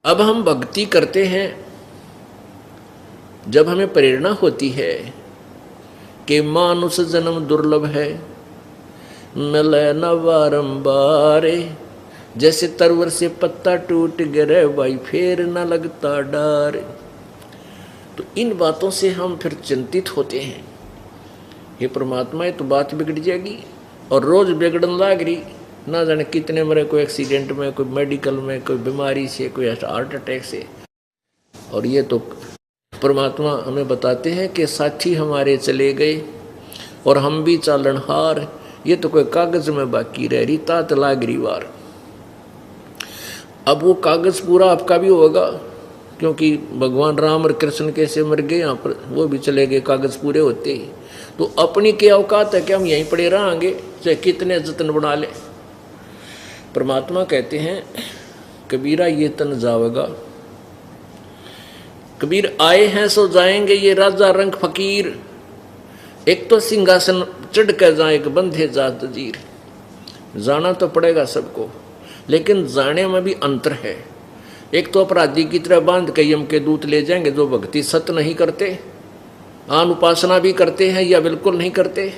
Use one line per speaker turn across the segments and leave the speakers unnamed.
अब हम भक्ति करते हैं जब हमें प्रेरणा होती है कि मानुष जन्म दुर्लभ है, मिले न बारंबार, जैसे तरवर से पत्ता टूट गिरे भाई फिर न लगता डार। तो इन बातों से हम फिर चिंतित होते हैं, ये परमात्मा, ये तो बात बिगड़ जाएगी और रोज बिगड़न लाग रही, ना जाने कितने मरे, कोई एक्सीडेंट में, कोई मेडिकल में, कोई बीमारी से, कोई हार्ट अटैक से। और ये तो परमात्मा हमें बताते हैं कि साथी हमारे चले गए और हम भी चालनहार, ये तो कोई कागज में बाकी रह रही, तात लाग रही वार। अब वो कागज पूरा आपका भी होगा, क्योंकि भगवान राम और कृष्ण कैसे मर गए यहाँ पर, वो भी चले गए कागज पूरे होते ही। तो अपनी क्या औकात है कि हम यहीं पड़े रहेंगे, चाहे कितने जतन बना ले। परमात्मा कहते हैं कबीरा ये तन जावेगा, कबीर आए हैं सो जाएंगे, ये राजा रंग फकीर, एक तो सिंहासन चढ़ कर जाए, एक बंधे जात जीर। जाना तो पड़ेगा सबको, लेकिन जाने में भी अंतर है। एक तो अपराधी की तरह बांध के यम के दूत ले जाएंगे जो भक्ति सत नहीं करते, आन उपासना भी करते हैं या बिल्कुल नहीं करते,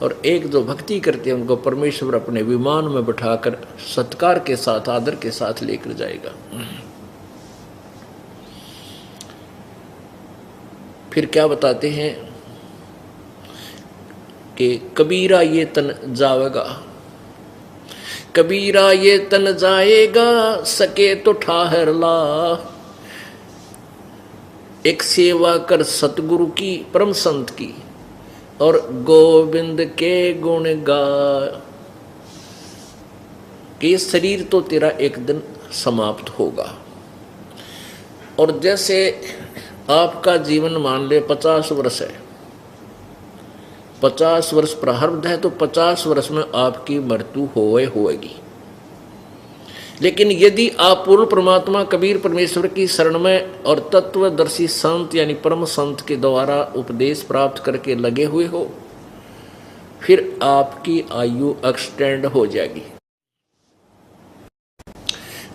और एक जो भक्ति करते हैं उनको परमेश्वर अपने विमान में बिठाकर सत्कार के साथ, आदर के साथ लेकर जाएगा। फिर क्या बताते हैं कि कबीरा ये तन जावेगा, कबीरा ये तन जाएगा, सके तो ठाहर ला, एक सेवा कर सतगुरु की, परम संत की, और गोविंद के गुण गा, कि शरीर तो तेरा एक दिन समाप्त होगा। और जैसे आपका जीवन मान ले 50 वर्ष है, 50 वर्ष प्रारब्ध है, तो 50 वर्ष में आपकी मृत्यु होएगी। लेकिन यदि आप पूर्ण परमात्मा कबीर परमेश्वर की शरण में और तत्वदर्शी संत यानी परम संत के द्वारा उपदेश प्राप्त करके लगे हुए हो, फिर आपकी आयु एक्सटेंड हो जाएगी,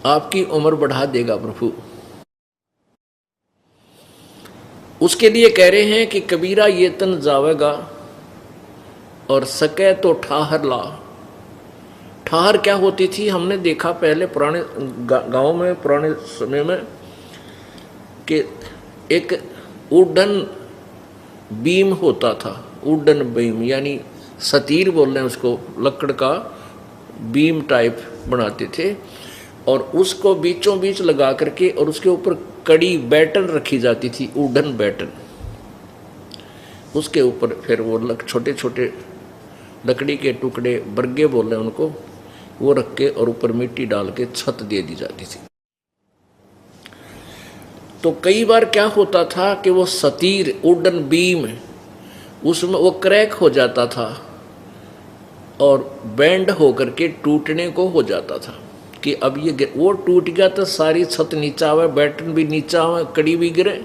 आपकी उम्र बढ़ा देगा प्रभु। उसके लिए कह रहे हैं कि कबीरा ये तन जावेगा और सके तो ठाहर ला। ठाहर क्या होती थी, हमने देखा पहले पुराने गांव में, पुराने समय में, कि एक वुडन बीम होता था, वुडन बीम यानी सतीर बोल रहे हैं उसको, लकड़ का बीम टाइप बनाते थे, और उसको बीचों बीच लगा करके और उसके ऊपर कड़ी बैटन रखी जाती थी, वुडन बैटन। उसके ऊपर फिर वो छोटे छोटे लकड़ी के टुकड़े, बर्गे बोल रहे हैं उनको, वो रख के और ऊपर मिट्टी डाल के छत दे दी जाती थी। तो कई बार क्या होता था कि वो सतीर, वुडन बीम, उसमें वो क्रैक हो जाता था और बैंड होकर के टूटने को हो जाता था कि अब ये वो टूट गया तो सारी छत नीचा हुआ, बैटन भी नीचा हुआ, कड़ी भी गिरे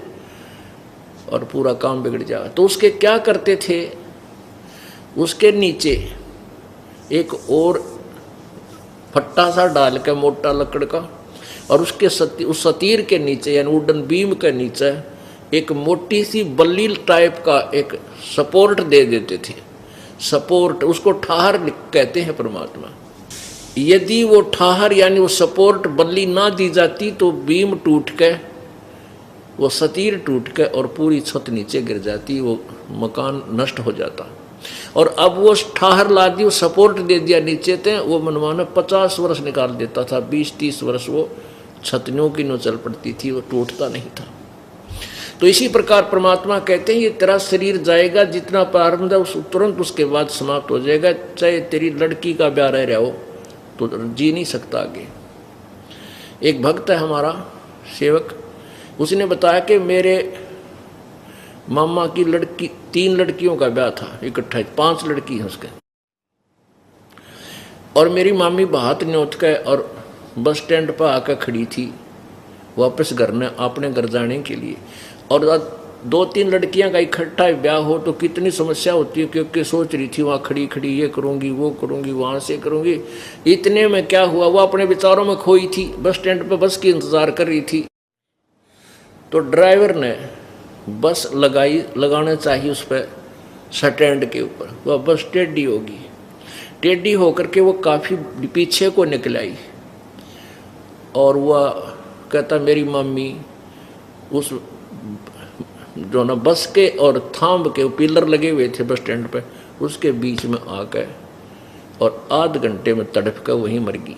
और पूरा काम बिगड़ जाए। तो उसके क्या करते थे, उसके नीचे एक और फट्टा सा डाल के मोटा लकड़ का, और उसके उस सतीर के नीचे यानी वुडन बीम के नीचे एक मोटी सी बल्ली टाइप का एक सपोर्ट दे देते थे। सपोर्ट, उसको ठाहर कहते हैं परमात्मा। यदि वो ठाहर यानी वो सपोर्ट बल्ली ना दी जाती तो बीम टूट के, वो सतीर टूट के और पूरी छत नीचे गिर जाती, वो मकान नष्ट हो जाता। और अब वो ठाहर ला दी, वो सपोर्ट दे दिया नीचे थे, वो मनमाना 50 वर्ष निकाल देता था, 20-30 वर्ष वो छतनियों की नो चल पड़ती थी, वो टूटता नहीं था। तो इसी प्रकार परमात्मा कहते हैं ये तेरा शरीर जाएगा, जितना प्रारंभ है उस तुरंत उसके बाद समाप्त हो जाएगा। चाहे तेरी लड़की का ब्याह रह रहा हो तो जी नहीं सकता आगे। एक भक्त है हमारा सेवक, उसने बताया कि मेरे मामा की लड़की, 3 लड़कियों का ब्याह था इकट्ठा, 5 लड़की हैं उसके, और मेरी मामी बात न्योत के और बस स्टैंड पर आकर खड़ी थी वापस घर में अपने घर जाने के लिए, और 2-3 लड़कियां का इकट्ठा ब्याह हो तो कितनी समस्या होती है, क्योंकि सोच रही थी वहाँ खड़ी खड़ी ये करूँगी वो करूँगी वहाँ से करूँगी। इतने में क्या हुआ, वो अपने विचारों में खोई थी, बस स्टैंड पे बस की इंतज़ार कर रही थी। तो ड्राइवर ने बस लगाना चाहिए उस पर स्टैंड के ऊपर, वह बस टेढ़ी होगी, टेढ़ी होकर के वो काफ़ी पीछे को निकल आई। और वह कहता मेरी मम्मी उस जो ना बस के और थांब के पिलर लगे हुए थे बस स्टैंड पे, उसके बीच में आ गए और आध घंटे में तड़प कर वहीं मर गई।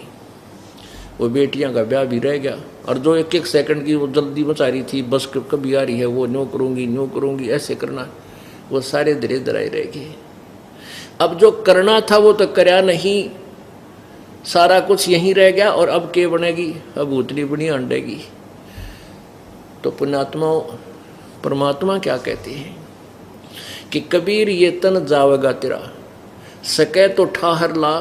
वो बेटियां का ब्याह भी रह गया, और जो 1-1 सेकंड की वो जल्दी मचा रही थी, बस कभी आ रही है, वो न्यू करूँगी ऐसे करना, वो सारे धीरे धराए रह गए। अब जो करना था वो तो करया नहीं, सारा कुछ यहीं रह गया। और अब क्या बनेगी, अब उतनी बनी अंडेगी। तो पुण्यात्माओं, परमात्मा क्या कहते हैं कि कबीर ये तन जावेगा तेरा, सके तो ठाहर ला,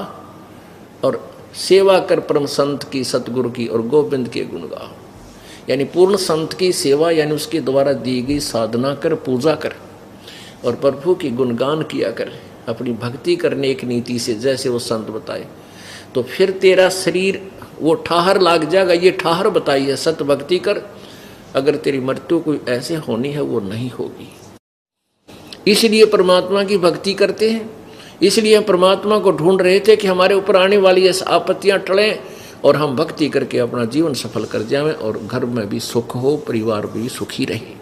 और सेवा कर परम संत की, सतगुरु की, और गोविंद के गुण गा। यानी पूर्ण संत की सेवा, यानी उसके द्वारा दी गई साधना कर, पूजा कर, और प्रभु की गुणगान किया कर, अपनी भक्ति करने एक नीति से, जैसे वो संत बताए, तो फिर तेरा शरीर वो ठाहर लाग जाएगा। ये ठाहर बताई है, सत भक्ति कर, अगर तेरी मृत्यु कोई ऐसे होनी है वो नहीं होगी। इसलिए परमात्मा की भक्ति करते हैं, इसलिए हम परमात्मा को ढूंढ रहे थे कि हमारे ऊपर आने वाली ऐसी आपत्तियां टलें और हम भक्ति करके अपना जीवन सफल कर जाएं, और घर में भी सुख हो, परिवार भी सुखी रहे।